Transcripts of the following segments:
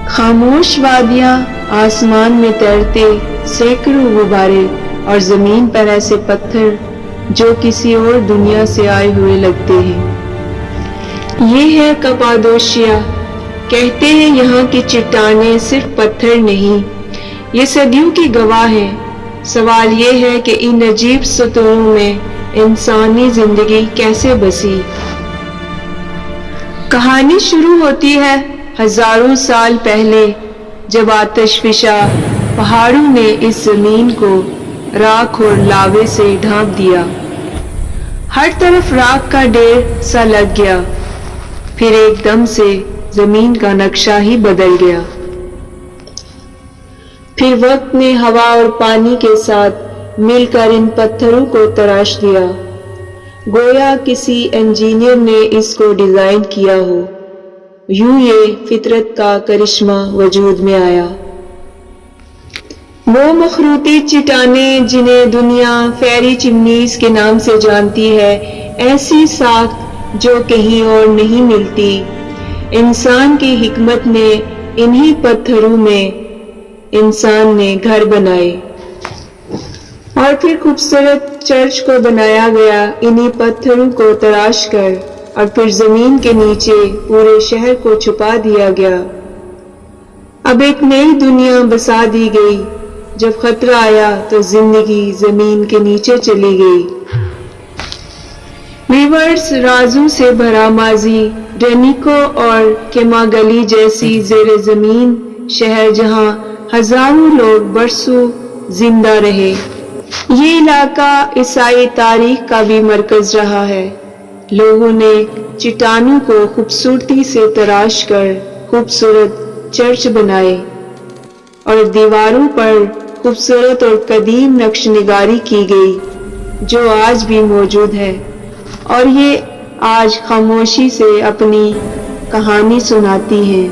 خاموش وادیاں، آسمان میں تیرتے سینکڑوں غبارے اور زمین پر ایسے پتھر جو کسی اور دنیا سے آئے ہوئے لگتے ہیں۔ یہ ہے کپادوشیا۔ کہتے ہیں یہاں کی چٹانیں صرف پتھر نہیں، یہ صدیوں کی گواہ ہیں۔ سوال یہ ہے کہ ان عجیب ستونوں میں انسانی زندگی کیسے بسی؟ کہانی شروع ہوتی ہے ہزاروں سال پہلے، جب آتش فشاں پہاڑوں نے اس زمین کو راکھ اور لاوے سے ڈھانپ دیا۔ ہر طرف راکھ کا ڈھیر سا لگ گیا، پھر ایک دم سے زمین کا نقشہ ہی بدل گیا۔ پھر وقت نے ہوا اور پانی کے ساتھ مل کر ان پتھروں کو تراش دیا، گویا کسی انجینئر نے اس کو ڈیزائن کیا ہو۔ یوں یہ فطرت کا کرشمہ وجود میں آیا۔ وہ مخروطی چٹانیں جنہیں دنیا فیری چمنیز کے نام سے جانتی ہے، ایسی ساکھ جو کہیں اور نہیں ملتی۔ انسان کی حکمت نے انہی پتھروں میں انسان نے گھر بنائے، اور پھر خوبصورت چرچ کو بنایا گیا انہی پتھروں کو تراش کر، اور پھر زمین کے نیچے پورے شہر کو چھپا دیا گیا۔ اب ایک نئی دنیا بسا دی گئی۔ جب خطرہ آیا تو زندگی زمین کے نیچے چلی گئی۔ ریورز رازوں سے بھرا ماضی، ڈینیکو اور کیماگلی جیسی زیر زمین شہر جہاں ہزاروں لوگ برسوں زندہ رہے۔ یہ علاقہ عیسائی تاریخ کا بھی مرکز رہا ہے۔ لوگوں نے چٹانوں کو خوبصورتی سے تراش کر خوبصورت چرچ بنائے، اور دیواروں پر خوبصورت اور قدیم نقش نگاری کی گئی جو آج بھی موجود ہے، اور یہ آج خاموشی سے اپنی کہانی سناتی ہیں۔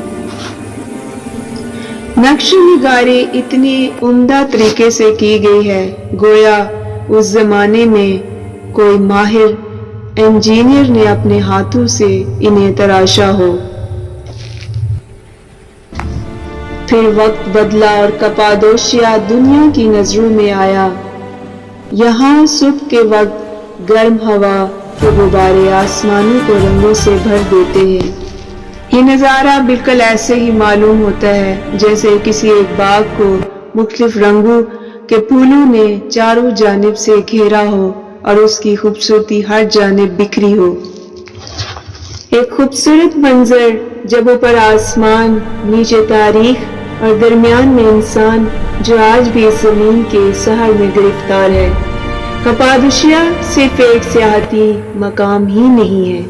نقش نگاری اتنی عمدہ طریقے سے کی گئی ہے، گویا اس زمانے میں کوئی ماہر انجینئر نے اپنے ہاتھوں سے انہیں تراشا ہو۔ پھر وقت بدلا اور کپادوشیا دنیا کی نظروں میں آیا۔ یہاں صبح کے وقت گرم ہوا کے غبارے آسمانوں کو رنگوں سے بھر دیتے ہیں۔ یہ نظارہ بالکل ایسے ہی معلوم ہوتا ہے جیسے کسی ایک باغ کو مختلف رنگوں کے پھولوں نے چاروں جانب سے گھیرا ہو اور اس کی خوبصورتی ہر جانب بکھری ہو۔ ایک خوبصورت منظر جب اوپر آسمان، نیچے تاریخ اور درمیان میں انسان جو آج بھی اس زمین کے سحر میں گرفتار ہے۔ کپادوشیا صرف ایک سیاحتی مقام ہی نہیں ہے،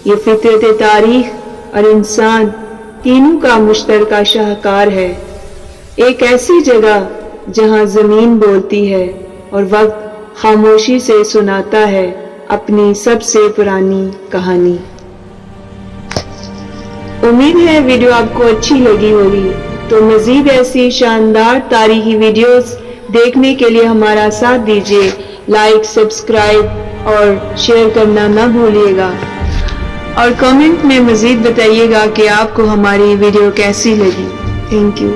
یہ فطرت، تاریخ اور انسان تینوں کا مشترکہ شاہکار ہے۔ ایک ایسی جگہ جہاں زمین بولتی ہے اور وقت خاموشی سے سناتا ہے اپنی سب سے پرانی کہانی۔ امید ہے ویڈیو آپ کو اچھی لگی ہوگی، تو مزید ایسی شاندار تاریخی ویڈیوز دیکھنے کے لیے ہمارا ساتھ دیجیے، لائک، سبسکرائب اور شیئر کرنا نہ بھولیے گا، اور کمنٹ میں مزید بتائیے گا کہ آپ کو ہماری ویڈیو کیسی لگی۔ Thank you.